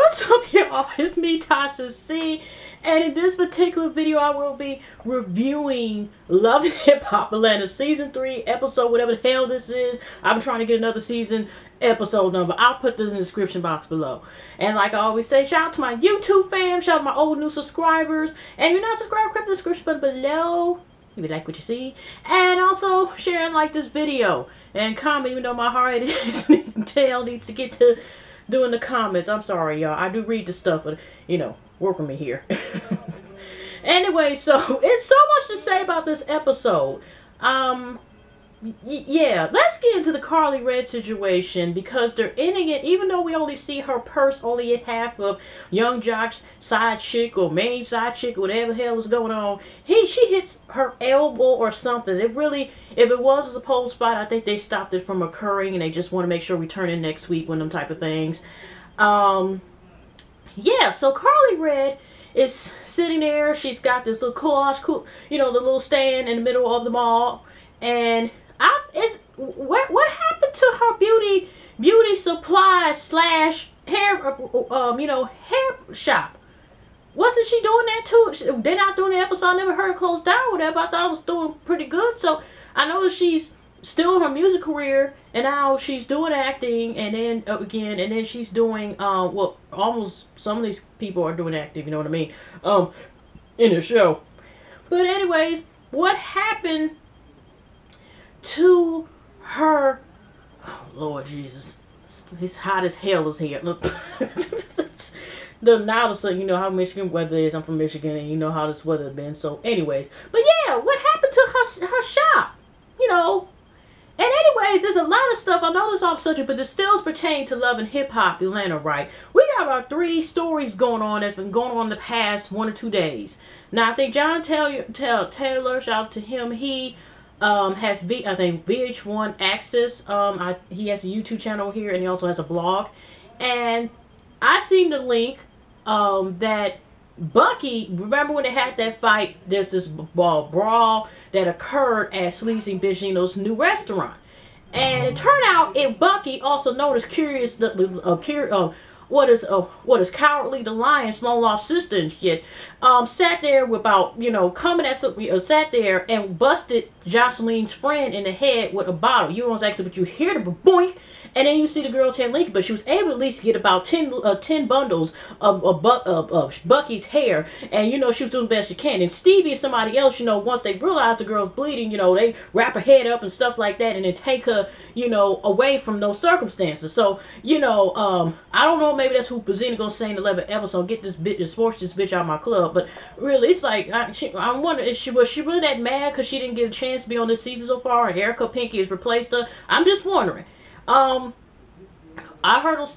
What's up, y'all? It's me, Tasha C. And in this particular video, I will be reviewing Love and Hip Hop Atlanta Season 3, episode whatever the hell this is. I'm trying to get another season episode number. I'll put this in the description box below. And like I always say, shout out to my YouTube fam, shout out to my old new subscribers. And if you're not subscribed, click the description button below if you like what you see. And also share and like this video. And comment, even though my heart tail needs to get to doing the comments. I'm sorry, y'all. I do read the stuff, but, you know, work with me here. Anyway, so it's so much to say about this episode. Yeah, let's get into the Carly Red situation, because they're ending it, even though we only see her purse only at half of Young Jock's side chick or main side chick, whatever the hell is going on. She hits her elbow or something. It really, if it was a supposed fight, I think they stopped it from occurring, and they just want to make sure we turn in next week, one of them type of things. Yeah, so Carly Red is sitting there. She's got this little cool, you know, the little stand in the middle of the mall, and what happened to her beauty supply slash hair hair shop? Wasn't she doing that too? They're not doing the episode. I never heard her close down or whatever. I thought it was doing pretty good. So I know that she's still in her music career, and now she's doing acting, and then again, and then she's doing well, almost some of these people are doing acting, you know what I mean, in the show. But anyways, what happened to her? Oh, Lord Jesus, it's hot as hell is here. Look. Now you know how Michigan weather is. I'm from Michigan, and you know how this weather has been. So anyways, but yeah, what happened to her shop? You know. And anyways, there's a lot of stuff. I know this off subject, but this still pertains to Love and Hip Hop Atlanta, right? We got about 3 stories going on that's been going on the past 1 or 2 days. Now, I think John Taylor, shout out to him, he has, I think, VH1 Access. He has a YouTube channel here, and he also has a blog. And I seen the link that Bucky, remember when they had that fight, there's this brawl that occurred at Sleazy Bingino's new restaurant. And it turned out Bucky, also known as what is Cowardly the Lion's long lost sister and shit, sat there without, you know, coming at something, sat there and busted Jocelyn's friend in the head with a bottle. You don't actually, but you hear the boink, and then you see the girl's head leaking, but she was able to at least get about 10 bundles of Bucky's hair, and, you know, she was doing the best she can. And Stevie and somebody else, you know, once they realize the girl's bleeding, you know, they wrap her head up and stuff like that, and then take her, you know, away from those circumstances. So, you know, I don't know, maybe that's who Bazina gonna say in the 11th episode, get this bitch, force this bitch out of my club. But really, it's like, I wonder, was she really that mad because she didn't get a chance to be on this season so far, and Erica Pinky has replaced her? I'm just wondering. I heard them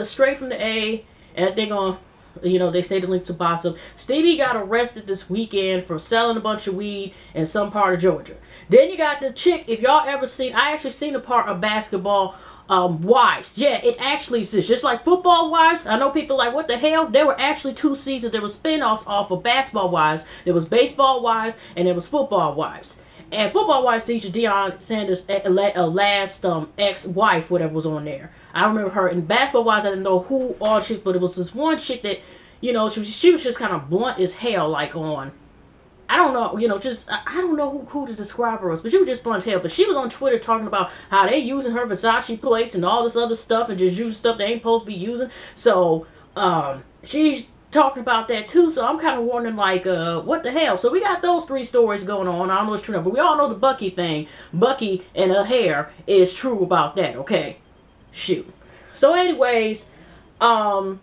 straight from the A, and they're gonna, you know, they say the link to Bossum. Stevie got arrested this weekend for selling a bunch of weed in some part of Georgia. Then you got the chick, if y'all ever seen, I actually seen a part of Basketball Wives. Yeah, it actually exists. Just like Football Wives. I know people like, what the hell? There were actually 2 seasons. There were spin-offs off of Basketball Wives. There was Baseball Wives, and there was Football Wives. And Football Wives featured Deion Sanders' last ex-wife, whatever was on there. I remember her. In Basketball Wives, I didn't know who all chicks, but it was this one chick that, you know, she was just kind of blunt as hell, like on, I don't know, you know, just, I don't know who to describe her as, but she was just blunt as hell. But she was on Twitter talking about how they using her Versace plates and all this other stuff, and just using stuff they ain't supposed to be using. So, she's talking about that too, so I'm kind of wondering, like, what the hell? So we got those 3 stories going on. I don't know what's true, but we all know the Bucky thing. Bucky and her hair is true about that, okay? Shoot. So anyways, Carly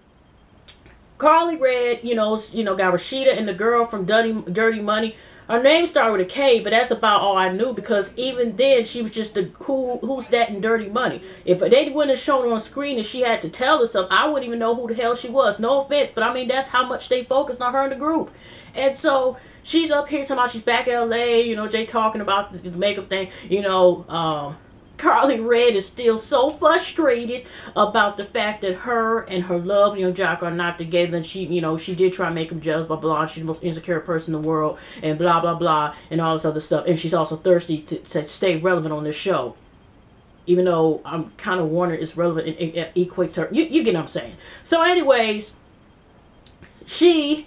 Red, you know, got Rashida and the girl from Dirty Money. Her name started with a K, but that's about all I knew, because even then she was just the who's that in Dirty Money. If they wouldn't have shown her on screen and she had to tell us something, I wouldn't even know who the hell she was. No offense, but I mean, that's how much they focused on her in the group. And so she's up here talking about she's back in LA, you know, Jay talking about the makeup thing, you know, Carly Red is still so frustrated about the fact that her and her love, Young Jock, are not together. And she, you know, she did try to make him jealous, blah, blah, blah. She's the most insecure person in the world, and blah, blah, blah, and all this other stuff. And she's also thirsty to stay relevant on this show. even though I'm kind of wondering it's relevant, it equates to her. You get what I'm saying. So anyways, she,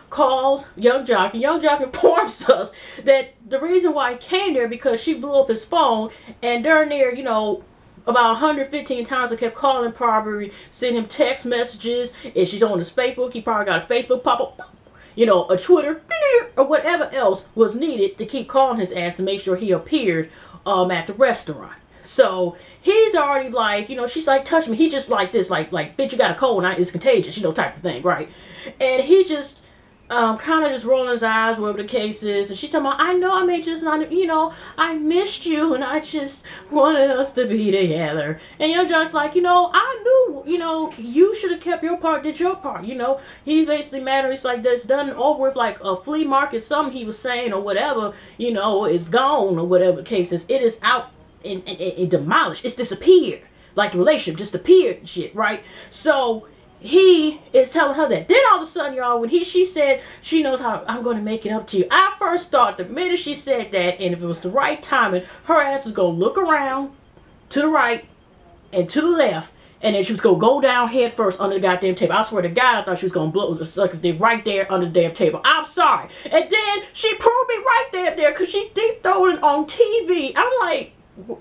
calls Young Jock, and Young Jock informs us that the reason why he came there because she blew up his phone, and during there, about 115 times I kept calling, probably sending him text messages. If she's on his Facebook, he probably got a Facebook pop-up, a Twitter, or whatever else was needed to keep calling his ass to make sure he appeared at the restaurant. So he's already like, she's like, touch me. He just like this, like, bitch, you got a cold, and it's contagious, type of thing, right? And he just kind of just rolling his eyes, whatever the case is. And she's talking about, I know I may just not, I missed you, and I just wanted us to be together. And Young Jock's like, I knew, you should have kept your part, did your part, He's basically mad, he's like, that's done over with, like a flea market, something he was saying, or whatever, it's gone, or whatever the case is. It is out and demolished. It's disappeared. Like the relationship just appeared and shit, right? So he is telling her that. Then all of a sudden, y'all, when she said she knows how I'm going to make it up to you, I first thought the minute she said that, and if it was the right timing, her ass was going to look around to the right and to the left, and then she was going to go down head first under the goddamn table. I swear to God, I thought she was going to blow the sucker's dick right there under the damn table. I'm sorry. And then she proved me right there because she deep throwing it on TV. I'm like,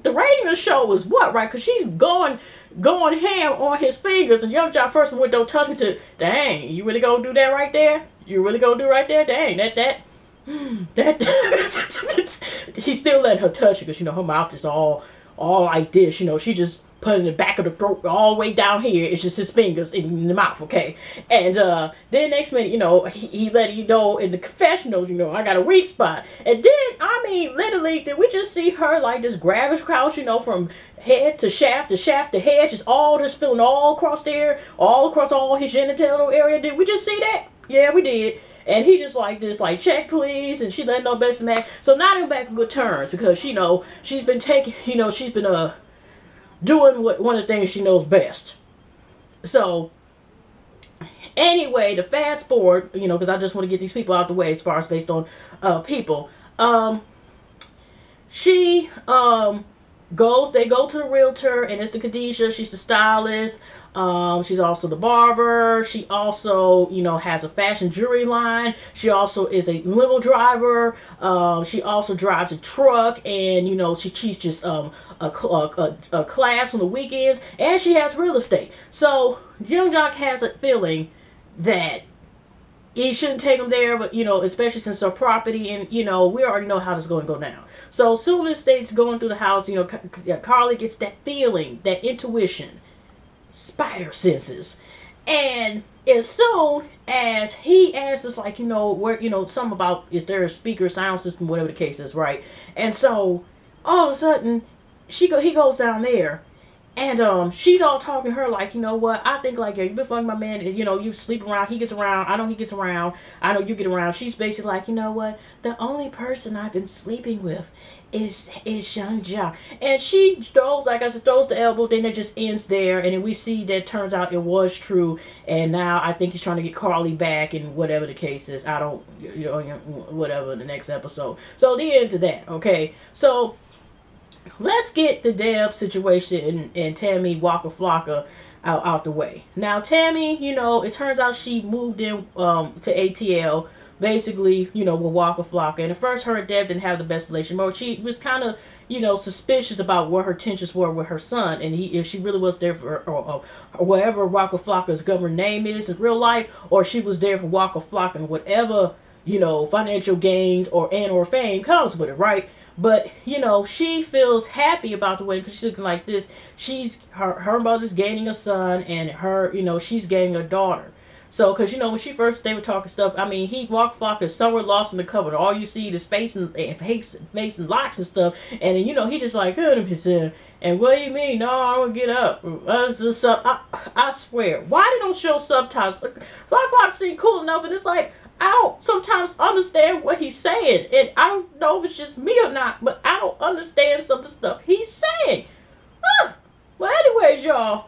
the rating of the show was what, right? Because she's going ham on his fingers, and Young Jock first went, don't touch me, to, dang, you really gonna do that right there? You really gonna do right there? Dang, that he's still letting her touch it, because her mouth is all like this, she just put it in the back of the throat, all the way down here. It's just his fingers in the mouth, okay? And then next minute, he let you know in the confessional, I got a weak spot. And then, I mean, literally, did we just see her like just grab his crouch, from head to shaft to head, just feeling all across there, all across all his genital area? Did we just see that? Yeah, we did. And he just like this, like, check please, and she letting no best man. So now they're back in good terms because she's been taking, she's been doing one of the things she knows best. So anyway, to fast forward, because I just want to get these people out the way as far as based on people. They go to the realtor, and it's the Khadijah. She's the stylist. She's also the barber. She also, has a fashion jewelry line. She also is a limo driver. She also drives a truck, and, she teaches a class on the weekends, and she has real estate. So Young Jock has a feeling that he shouldn't take him there, but, especially since her property, and, we already know how this is going to go down. So as soon as they's going through the house, Carly gets that feeling, that intuition, spider senses. And as soon as he asks us, like, where, something about, is there a speaker, sound system, whatever the case is, right? And so all of a sudden, he goes down there, and she's all talking to her like, what, I think, like, yeah, you've been fucking my man, and, you sleep around, he gets around, I know he gets around, I know you get around. She's basically like, what, the only person I've been sleeping with is Young Jock. And she throws the elbow, then it just ends there, and then we see that turns out it was true, and now I think he's trying to get Carly back, and whatever the case is, I don't, whatever, the next episode. So the end to that, okay? So let's get the Deb situation and Tammy Waka Flocka out the way. Now Tammy, it turns out she moved in to ATL, basically, with Waka Flocka. And at first her and Deb didn't have the best relationship. She was kind of, suspicious about what her intentions were with her son, and if she really was there for or whatever Waka Flocka's government name is in real life, or she was there for Waka Flocka and whatever, financial gains or fame comes with it, right? But, she feels happy about the wedding because she's looking like this. Her mother's gaining a son, and her, she's gaining a daughter. So, because, when she first, they were talking stuff, I mean, Waka Flocka is somewhere lost in the cover. All you see is face and locks and stuff. And then, he just like, and what do you mean? No, I don't get up. I swear. Why they don't show subtitles? Waka Flocka seem cool enough, and it's like, I don't sometimes understand what he's saying. And I don't know if it's just me or not, but I don't understand some of the stuff he's saying. Well, anyways, y'all.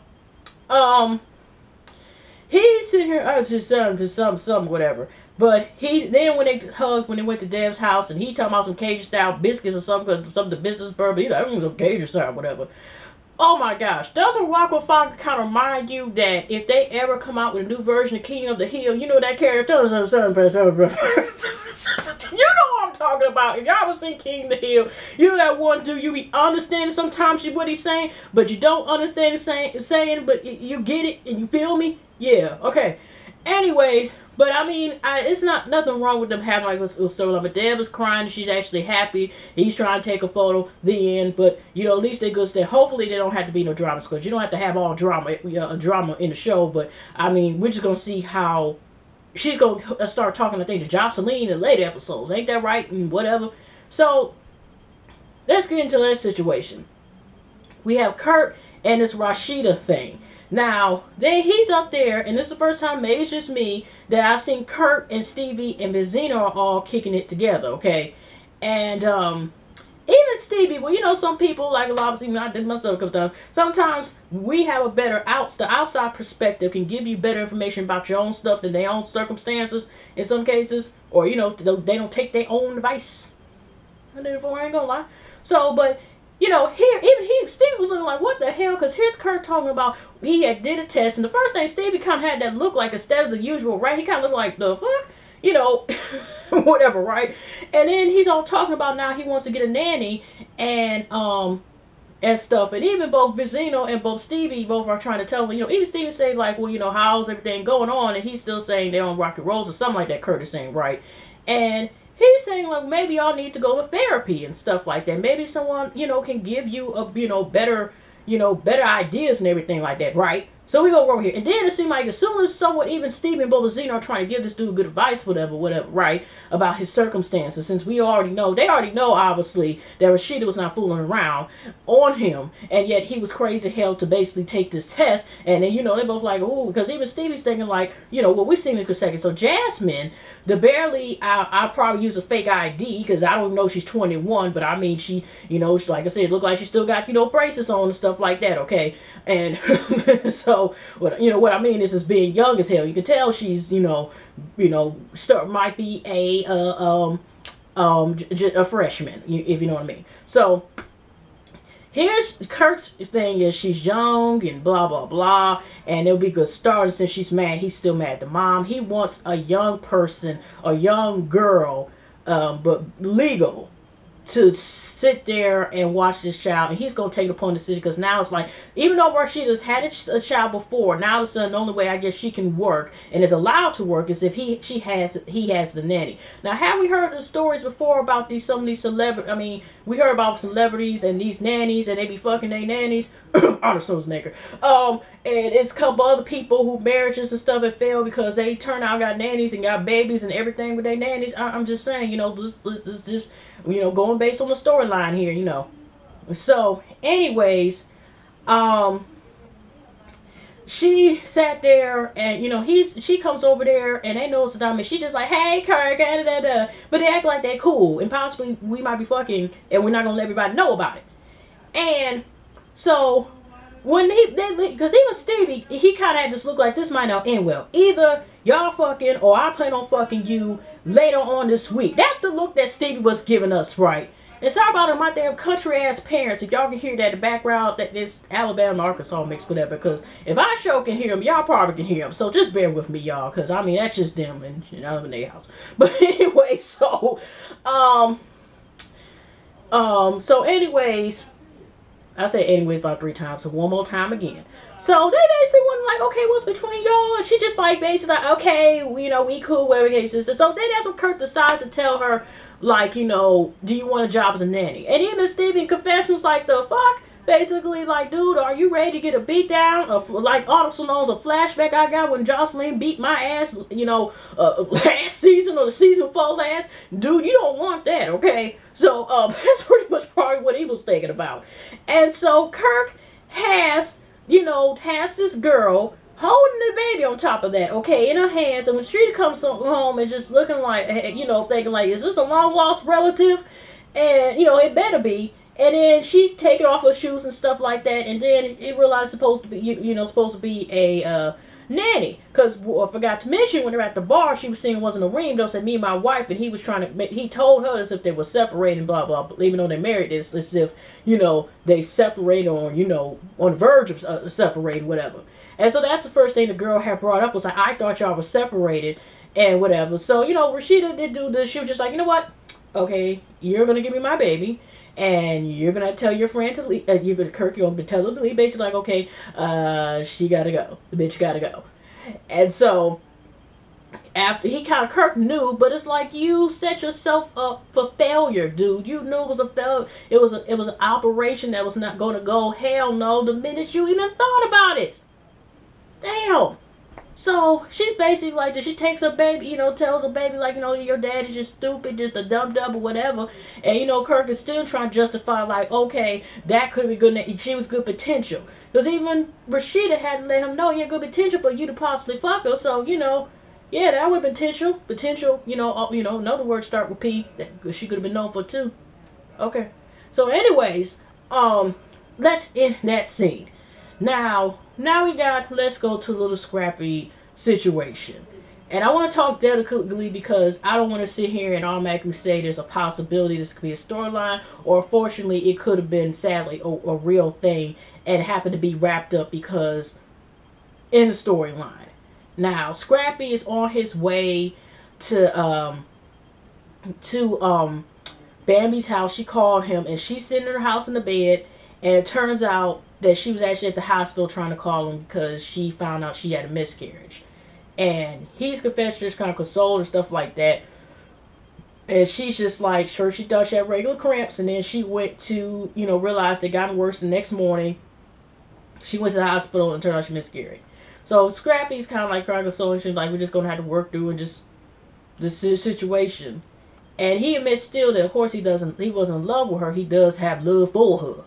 He's sitting here, I was just some whatever. But then when they hugged, when they went to Deb's house, and he talking about some Cajun style biscuits or something, because some of the business bourbon, he's like, some Cajun style, whatever. Oh my gosh, doesn't Rocco Falcon kind of remind you that if they ever come out with a new version of King of the Hill, you know that character? You know what I'm talking about. If y'all ever seen King of the Hill, you know that one dude, you be understanding sometimes what he's saying, but you don't understand saying, but you get it and you feel me? Yeah, okay. Anyways, but I mean, it's not nothing wrong with them having like a storyline. But Deb is crying, she's actually happy. He's trying to take a photo. The end. But you know, at least they good stuff. Hopefully, they don't have to be no drama because you don't have to have all drama, drama in the show. But I mean, we're just gonna see how she's gonna start talking. I think to Jocelyn in later episodes. Ain't that right? And whatever. So let's get into that situation. We have Kurt and this Rashida thing. Now, he's up there, and this is the first time, maybe it's just me, that I've seen Kurt and Stevie and Benzino are all kicking it together, okay? And, even Stevie, well, you know, some people, like a lot of people, I did myself a couple times, sometimes we have a better, the outside perspective can give you better information about your own stuff than their own circumstances, in some cases, or, you know, they don't take their own advice. I ain't gonna lie. So, but... You know, Stevie was looking like, what the hell? Because here's Kurt talking about he had did a test. And the first thing, Stevie kind of had that look like, instead of the usual, right? He kind of looked like, the fuck? You know, whatever, right? And then he's all talking about now he wants to get a nanny and stuff. And even both Vizino and both Stevie both are trying to tell him, you know, even Stevie said like, well, you know, how's everything going on? And he's still saying they're on rocky roads or something like that, Kurt is saying, right? And... he's saying, like, maybe y'all need to go to therapy and stuff like that. Maybe someone, you know, can give you a, better ideas and everything like that, right? So we go over here. And then it seemed like as soon as someone, even Steve and Bobazino are trying to give this dude good advice, whatever, right, about his circumstances, since they already know, obviously, that Rashida was not fooling around on him, and yet he was crazy hell to basically take this test, and then, you know, they both like, ooh, because even Stevie's thinking like, you know, well, we've seen it for a second. So Jasmine, I'll probably use a fake ID, because I don't know she's 21, but I mean, she, you know, like I said, it looked like she still got, you know, braces on and stuff like that, okay? And so, what I mean is being young as hell. You can tell she's, might be a freshman, if you know what I mean. So, here's Kirk's thing is she's young and blah, blah, blah. And it'll be a good start. And since she's mad, he's still mad at the mom. He wants a young person, a young girl, but legal, to sit there and watch this child, and he's going to take it upon the decision, because now it's like, even though Rashida's had a child before, now the son, the only way I guess she can work and is allowed to work is if he has the nanny. Now, have we heard the stories before about some of these celebrities? I mean, we heard about celebrities and these nannies, and they be fucking their nannies. Arnold Schwarzenegger. And it's a couple other people who marriages and stuff have failed because they turn out got nannies and got babies and everything with their nannies. I'm just saying, you know, this just, you know, going based on the storyline here, you know. So, anyways, she sat there and, you know, she comes over there and they know it's a diamond. She just like, hey, Kirk, but they act like they're cool and possibly we might be fucking and we're not gonna let everybody know about it. And so when because even Stevie, he kind of had this look like this might not end well. Either y'all fucking or I plan on fucking you later on this week. That's the look that Stevie was giving us, right? And sorry about my damn country ass parents. If y'all can hear that in the background, that this Alabama, Arkansas mix, whatever. Because if I sure can hear them, y'all probably can hear them. So just bear with me, y'all. Because I mean, that's just them and you know, I live in their house. But anyway, so anyways, I say anyways about 3 times, so one more time again. So they basically went like, okay, what's between y'all? And she just like basically like, okay, you know, we cool, whatever case is. So then that's when Kurt decides to tell her, like, you know, do you want a job as a nanny? And even Stevie in confessions like, the fuck? Basically like, dude, are you ready to get a beat down? Like Autumn Salone's a flashback I got when Jocelyn beat my ass, you know, last season or the season before last. Dude, you don't want that, okay? So that's pretty much probably what he was thinking about. And so Kirk has this girl holding the baby on top of that, okay, in her hands. And when Streeter comes home and just looking like, you know, thinking like, is this a long lost relative? And, you know, it better be. And then she taking off her shoes and stuff like that. And then it realized supposed to be, supposed to be a nanny. Because I forgot to mention, when they're at the bar, she was saying it wasn't a ring. They'll say me and my wife, and he was trying to he told her as if they were separating, blah blah blah. Even though they married, it's as if, you know, they separated, or, you know, on the verge of separating, whatever. And so that's the first thing the girl had brought up, was like, I thought y'all were separated and whatever. So, you know, Rashida did do this. She was just like, you know what? Okay, you're gonna give me my baby, and you're gonna tell your friend to leave. You're gonna tell her to leave. Basically, like, okay, she gotta go. The bitch gotta go. And so after he kind of, Kirk knew, but it's like, you set yourself up for failure, dude. You knew it was a failure. It was an operation that was not going to go. Hell no, the minute you even thought about it. Damn. So she's basically like, she takes her baby, you know, tells her baby, like, you know, your dad is just stupid, just a dumb or whatever. And, you know, Kirk is still trying to justify, like, okay, that could be good. She was good potential. Because even Rashida had to let him know, yeah, good potential for you to possibly fuck her. So, you know, yeah, that would have been potential, you know, another word start with P, that she could have been known for too. Okay. So anyways, let's end that scene. Now let's go to a little scrappy situation. And I want to talk delicately, because I don't want to sit here and automatically say there's a possibility this could be a storyline, or fortunately it could have been, sadly, a real thing and happened to be wrapped up because in the storyline. Now, Scrappy is on his way to Bambi's house. She called him, and she's sitting in her house in the bed, and it turns out that she was actually at the hospital trying to call him because she found out she had a miscarriage. And he's confessed, just kind of consoled and stuff like that. And she's just like, sure, she thought she had regular cramps, and then she went to, you know, realized it gotten worse the next morning. She went to the hospital and turned out she miscarried. So Scrappy's kind of like crying consoling, she's like, we're just going to have to work through and just this situation. And he admits still that, of course, he wasn't in love with her. He does have love for her.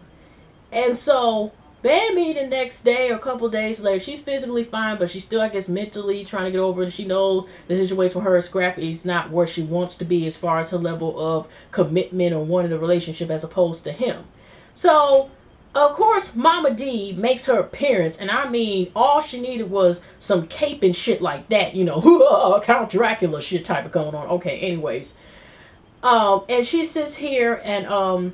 And so Bambi, the next day or a couple days later, she's physically fine, but she's still, I guess, mentally trying to get over it. And she knows the situation with her and Scrappy is not where she wants to be as far as her level of commitment or wanting a relationship as opposed to him. So, of course, Mama D makes her appearance, and I mean, all she needed was some cape and shit like that, you know, Count Dracula shit type of going on. Okay, anyways. And she sits here and,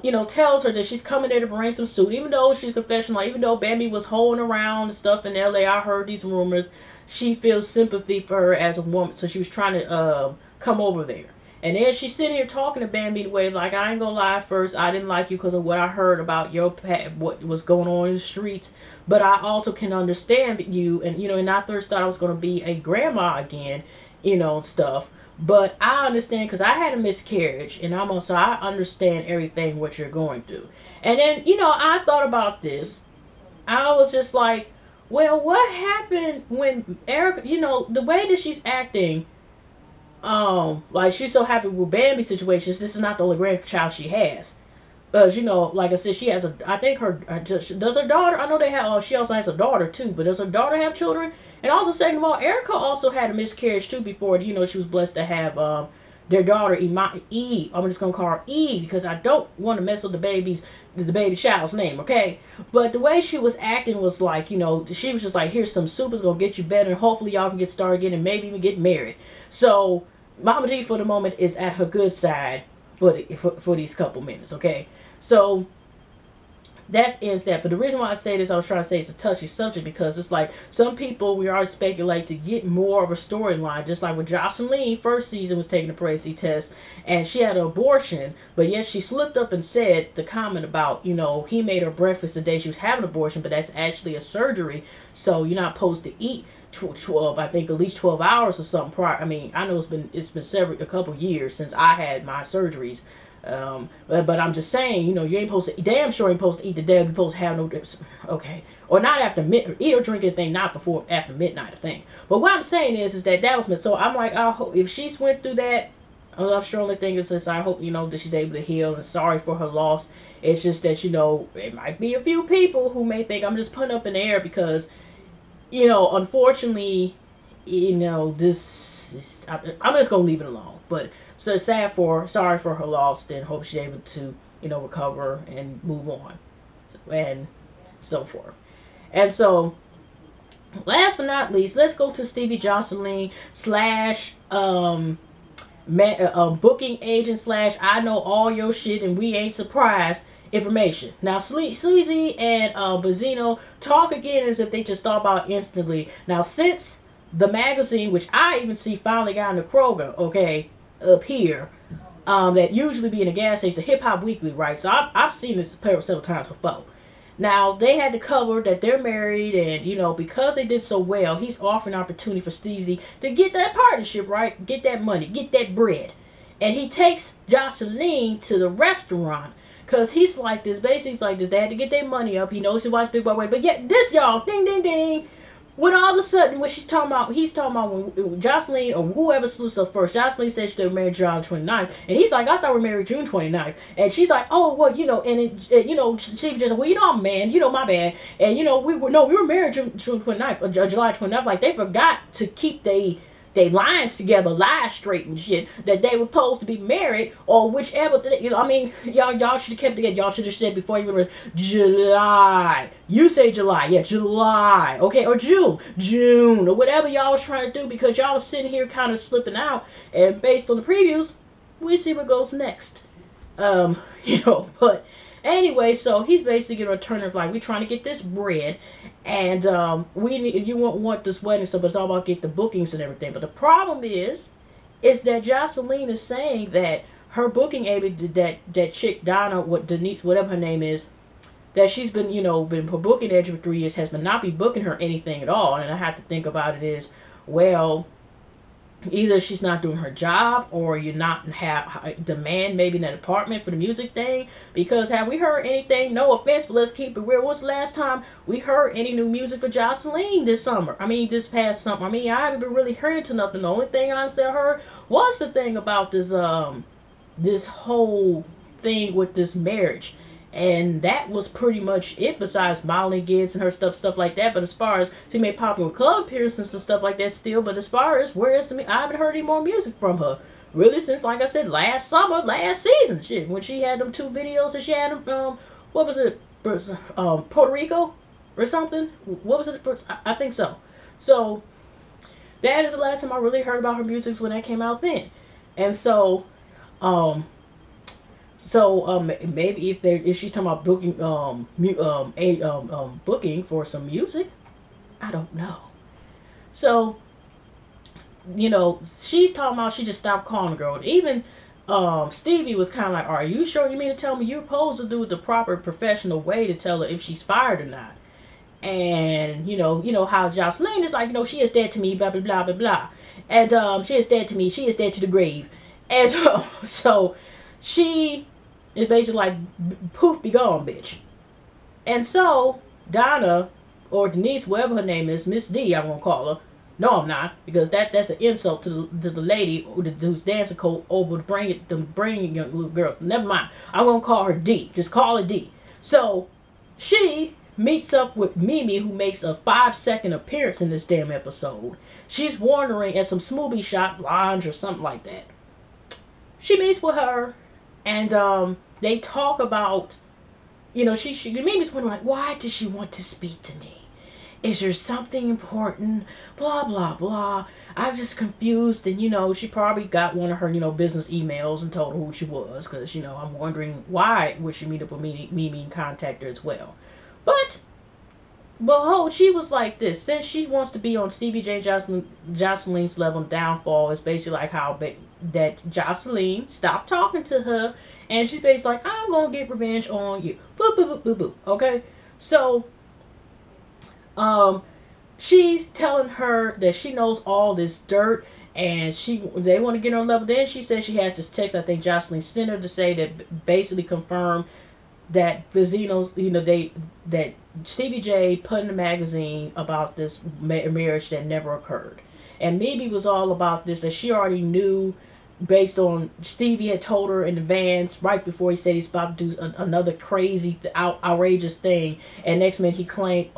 you know, tells her that she's coming there to bring some suit, even though she's confessional, even though Bambi was holding around and stuff in LA. I heard these rumors. She feels sympathy for her as a woman, so she was trying to come over there. And then she's sitting here talking to Bambi the way, like, I ain't gonna lie, first, I didn't like you because of what I heard about your what was going on in the streets, but I also can understand you, and, you know, and I first thought I was gonna be a grandma again, you know, and stuff. But I understand, because I had a miscarriage, and I understand everything what you're going through. And then, you know, I thought about this. I was just like, well, what happened when Erica, you know, the way that she's acting, like, she's so happy with Bambi's situations. This is not the only grandchild she has. You know, like I said, she has I think does her daughter, I know they have, she also has a daughter too, but does her daughter have children? And also, second of all, Erica also had a miscarriage too before, you know, she was blessed to have their daughter, E. I'm just going to call her E because I don't want to mess with the baby child's name, okay? But the way she was acting was like, you know, she was just like, here's some soup, it's going to get you better, and hopefully y'all can get started again and maybe even get married. So, Mama D for the moment is at her good side for these couple minutes, okay? So, that's ends that. But the reason why I say this, I was trying to say it's a touchy subject because it's like some people, we already speculate to get more of a storyline, just like with Jocelyn, first season was taking a pregnancy test and she had an abortion, but yet she slipped up and said the comment about, you know, he made her breakfast the day she was having an abortion, but that's actually a surgery, so you're not supposed to eat 12, I think at least 12 hours or something prior. I mean, I know it's been a couple years since I had my surgeries. But I'm just saying, you know, you ain't supposed to, damn sure ain't supposed to eat the day, you're supposed to have no, okay, or not after eat or drink anything, not before, after midnight, I think. But what I'm saying is that was, so I'm like, I hope, if she's went through that, I'm strongly thinking, since I hope, you know, that she's able to heal, and sorry for her loss. It's just that, you know, it might be a few people who may think I'm just putting up in the air because, you know, unfortunately, you know, I'm just gonna leave it alone. But so sorry for her loss, and hope she's able to, you know, recover and move on, and so forth. And so Last but not least, let's go to Stevie Jocelyn slash booking agent slash I know all your shit and we ain't surprised information. Now Sleazy and Benzino talk again as if they just thought about instantly. Now since the magazine, which I even see finally got in the Kroger, okay, up here, that usually be in a gas station, the Hip Hop Weekly, right? So I've seen this several times before. Now, they had to cover that they're married, and, you know, because they did so well, he's offering opportunity for Steezy to get that partnership, right? Get that money, get that bread. And he takes Jocelyn to the restaurant, because he's like this, basically he's like this, they had to get their money up, he knows he watched Big Boy Way, but yet this, y'all, ding, ding, ding, when all of a sudden, when he's talking about when Jocelyn, or whoever slips up first, Jocelyn said they were married July 29th, and he's like, I thought we were married June 29th, and she's like, oh, well, you know, and you know, she just like, well, you know, I'm man, you know, my bad, and you know, we were married June 29th, or July 29th, like, they forgot to keep they lines together, lies straight and shit, that they were supposed to be married, or whichever, you know, I mean, y'all should have kept together, y'all should have said before you were July, you say July, yeah, July, okay, or June, or whatever y'all was trying to do, because y'all was sitting here kind of slipping out, and based on the previews, we see what goes next, you know, but anyway, so he's basically getting a turn of like, we trying to get this bread, and you won't want this wedding stuff, but it's all about get the bookings and everything. But the problem is that Jocelyn is saying that her booking agent, that chick Donna, what Denise, whatever her name is, that she's been, you know, been her booking agent for 3 years, has been not be booking her anything at all. And I have to think about it is, well, either she's not doing her job, or you're not have demand maybe in that apartment for the music thing, because have we heard anything, no offense, but let's keep it real, what's the last time we heard any new music for Jocelyn this summer? I mean, this past summer, I mean, I haven't been really hearing to nothing. The only thing honestly I heard was the thing about this this whole thing with this marriage, and that was pretty much it, besides modeling gigs and her stuff like that. But as far as she made popular club appearances and stuff like that still, but as far as where's the I haven't heard any more music from her really since, like I said, last summer, last season, shit, when she had them 2 videos that she had, what was it, Puerto Rico or something, what was it, I think so. So that is the last time I really heard about her music, when that came out then. And so maybe if she's talking about booking booking for some music, I don't know. So, you know, she's talking about she just stopped calling the girl. And even Stevie was kind of like, are you sure you mean to tell me you're supposed to do it the proper professional way to tell her if she's fired or not? And you know how Jocelyn is like, you know, she is dead to me, blah blah blah blah blah, and she is dead to me, she is dead to the grave, and so she is basically like, poof, be gone, bitch. And so Donna, or Denise, whatever her name is, Miss D, I'm gonna call her. No, I'm not, because that's an insult to the lady who's dancing coat over to bring young little girls. Never mind. I'm gonna call her D. Just call her D. So she meets up with Mimi, who makes a 5-second appearance in this damn episode. She's wandering at some smoothie shop, lounge, or something like that. She meets with her, and they talk about, you know, Mimi's wondering, like, why does she want to speak to me? Is there something important? Blah, blah, blah. I'm just confused. And, you know, she probably got one of her, you know, business emails and told her who she was. Because, you know, I'm wondering why would she meet up with Mimi and contact her as well. But, behold, she was like this. Since she wants to be on Stevie J. Jocelyn's level, downfall is basically like how that Jocelyn stopped talking to her. And she's basically like, I'm going to get revenge on you. Boop, boop, boop, boop, boop. Okay? So she's telling her that she knows all this dirt, and they want to get on level. Then she says she has this text, I think Jocelyn sent her, to say that basically confirm that Benzino's, you know, that Stevie J put in the magazine about this marriage that never occurred. And maybe it was all about this, that she already knew, based on Stevie had told her in advance right before he said he's about to do another crazy outrageous thing, and next minute he claimed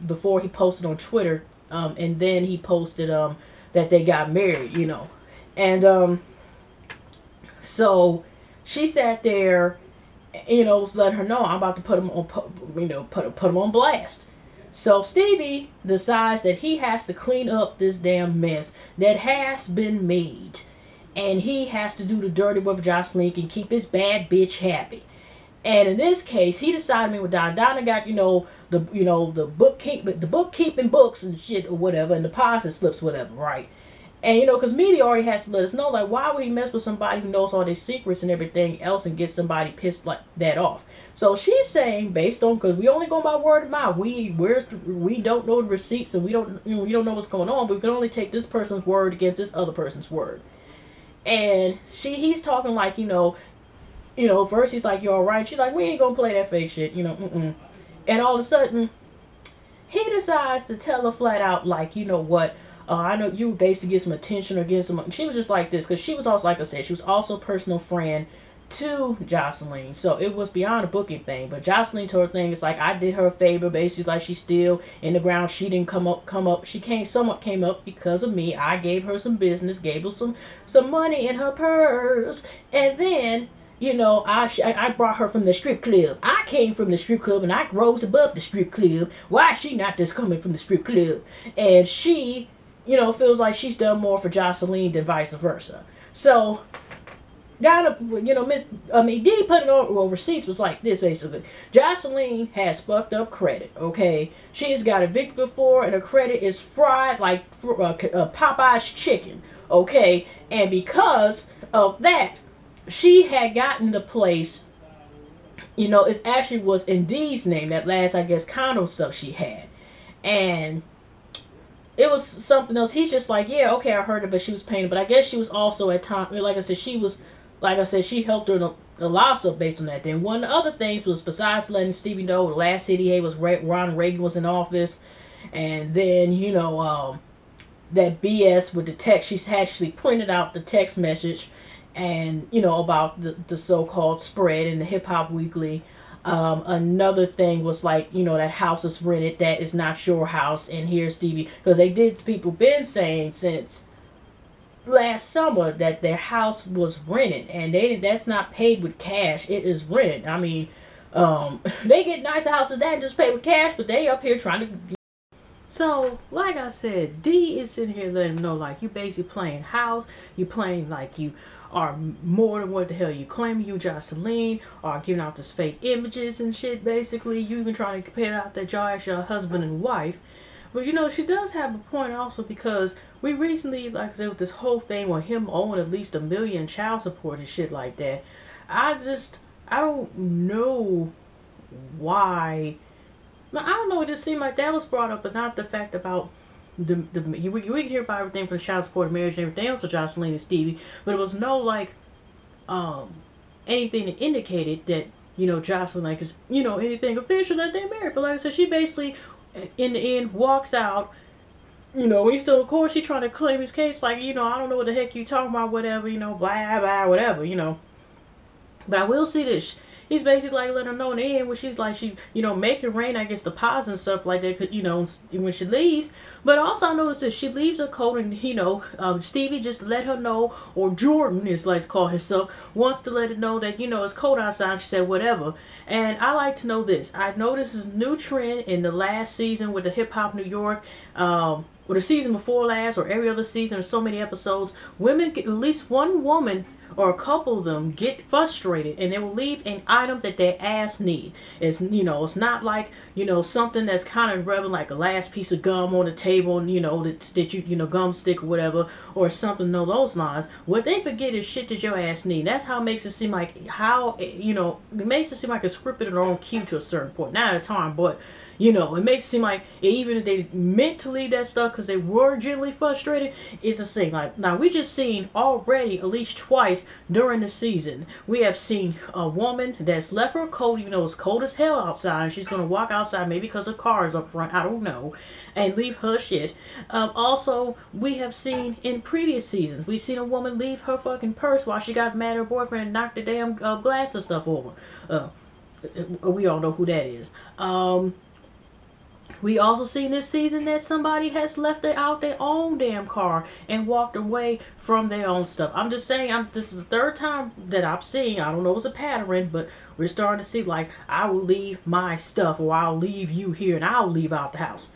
before he posted on Twitter, and then he posted that they got married, you know. And so she sat there, you know, was letting her know, I'm about to put him on, you know, put him on blast. So Stevie decides that he has to clean up this damn mess that has been made. And he has to do the dirty work for Jocelyn and keep his bad bitch happy. And in this case, he decided to with Donna. Donna got, the bookkeeping books and shit or whatever, and deposit slips, whatever, right? And because Mimi already has to let us know, like, why would he mess with somebody who knows all their secrets and everything else and get somebody pissed like that off? So she's saying, based on, because we only go by word of mouth, we don't know the receipts and we don't know what's going on, but we can only take this person's word against this other person's word. And he's talking like, first he's like, you all right? She's like, we ain't gonna play that fake shit, And all of a sudden, he decides to tell her flat out, like, you know what? I know you basically get some attention or get some. She was just like this because she was also, like I said, she was also a personal friend to Jocelyn. So it was beyond a booking thing. But Jocelyn told her thing. It's like I did her a favor, basically, like she's still in the ground. She didn't come up. She somewhat came up because of me. I gave her some business, gave her some money in her purse, and then. I brought her from the strip club. I came from the strip club and I rose above the strip club. Why is she not just coming from the strip club? And she, feels like she's done more for Jocelyn than vice versa. So, Donna, Dee put it on, well, receipts was like this, basically. Jocelyn has fucked up credit, okay? She has got evicted before and her credit is fried like Popeye's chicken, okay? And because of that, she had gotten the place, it actually was in Dee's name, that last, I guess, condo stuff she had. And it was something else. He's just like, yeah, okay, I heard it, but she was paying. But I guess she was also at time, like I said, she helped her in a lot of stuff based on that. Then one of the other things was, besides letting Stevie know the last CDA was Ronald Reagan was in office. And then, that BS with the text, she's actually printed out the text message and about the so-called spread in the Hip Hop Weekly. Another thing was like, that house is rented, that is not your house, and here's Stevie, because people been saying since last summer that their house was rented, and that's not paid with cash, it is rented. I mean, they get nicer houses than that and just pay with cash, but they up here trying to. So, like I said, Dee is sitting here letting them know, like, you basically playing house, you playing like you are more than what the hell you claiming you Jocelyn, are giving out this fake images and shit, basically. You even trying to compare out that y'all as your husband and wife. But she does have a point also, because we recently, like I said, with this whole thing with him owing at least $1 million child support and shit like that, I don't know why. Now, I don't know, it just seemed like that was brought up, but not the fact about we can hear about everything from the child support, marriage, and everything else with Jocelyn and Stevie, but it was no like anything that indicated that Jocelyn like is anything official that they married. But like I said, she basically in the end walks out. He's still, of course, she trying to claim his case like I don't know what the heck you talking about, whatever, blah blah whatever, But I will see this. He's basically like letting her know in the end, when she's like, she make it rain, I guess, deposits and stuff like that, when she leaves. But also I noticed that she leaves her coat, and Stevie just let her know, or Jordan is like to call himself, wants to let her know that it's cold outside. She said whatever. And I like to know this. I noticed this new trend in the last season with the Hip Hop New York, or the season before last, or every other season, or so many episodes, women get, at least one woman or a couple of them, get frustrated and they will leave an item that their ass need. It's it's not like something that's kind of relevant, like a last piece of gum on the table, and that you gum stick or whatever, or something along those lines. What they forget is shit that your ass need. That's how it makes it seem like it makes it seem like it's scripted in their own cue to a certain point, not at a time, but it makes it seem like even if they meant to leave that stuff because they were genuinely frustrated, it's a thing. Like, now, we just seen already at least twice during the season, we have seen a woman that's left her coat, even though it's cold as hell outside, and she's going to walk outside, maybe because her car is up front, I don't know, and leave her shit. Also, we have seen in previous seasons, we've seen a woman leave her fucking purse while she got mad at her boyfriend and knocked the damn glass and stuff over. We all know who that is. We also seen this season that somebody has left out their own damn car and walked away from their own stuff. I'm just saying, this is the third time that I've seen, I don't know if it's a pattern, but we're starting to see, like, I will leave my stuff, or I'll leave you here, and I'll leave out the house.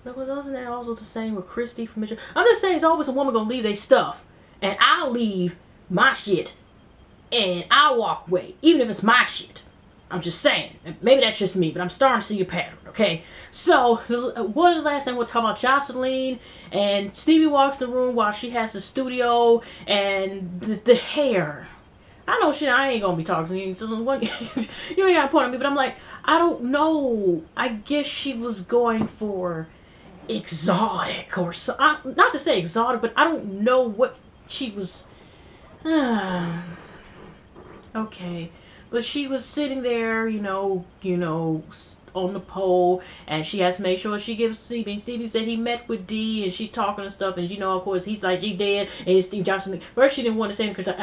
But wasn't that also the same with Christy from Mitchell? I'm just saying, it's always a woman gonna leave their stuff, and I'll leave my shit, and I'll walk away, even if it's my shit. I'm just saying. Maybe that's just me, but I'm starting to see a pattern, okay? So, one of the last things we'll talk about Jocelyn, and Stevie walks in the room while she has the studio, and the hair. I know shit, I ain't gonna be talking to you, so you ain't got a point on me, but I'm like, I don't know. I guess she was going for exotic, or so, not to say exotic, but I don't know what she was. Okay. But she was sitting there, you know, on the pole, and she has to make sure she gives Stevie. And Stevie said he met with D, and she's talking and stuff, and of course, he's like, he dead, and Steve Johnson. First, she didn't want to say it because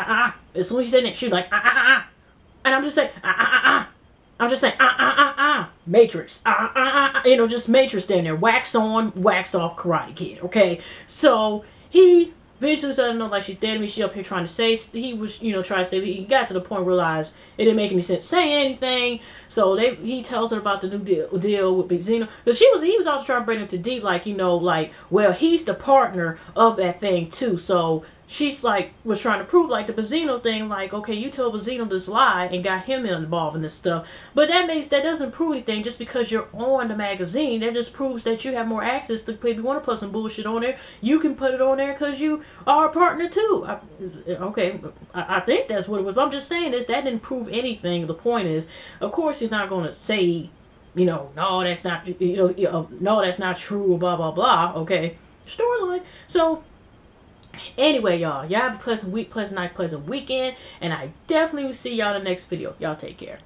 as soon as she said it, she was like, and I'm just saying, I'm just saying, Matrix, just Matrix down there, wax on, wax off, Karate Kid, okay? So he eventually said, no, like, she's dead to me. She up here trying to say, he was, trying to say, he got to the point where realized it didn't make any sense saying anything. So he tells her about the new deal with Big Zeno. Because he was also trying to bring him to D, like, well, he's the partner of that thing too. So she's like, was trying to prove, like, the Bazino thing, like, okay, you told Bazino this lie and got him involved in this stuff. But that doesn't prove anything just because you're on the magazine. That just proves that you have more access to, if you want to put some bullshit on there, you can put it on there because you are a partner too. I think that's what it was. But I'm just saying that didn't prove anything. The point is, of course, he's not going to say, no, that's not, no, that's not true, blah, blah, blah. Okay. Storyline. So, anyway, y'all have a pleasant week, pleasant night, pleasant weekend, and I definitely will see y'all in the next video. Y'all take care.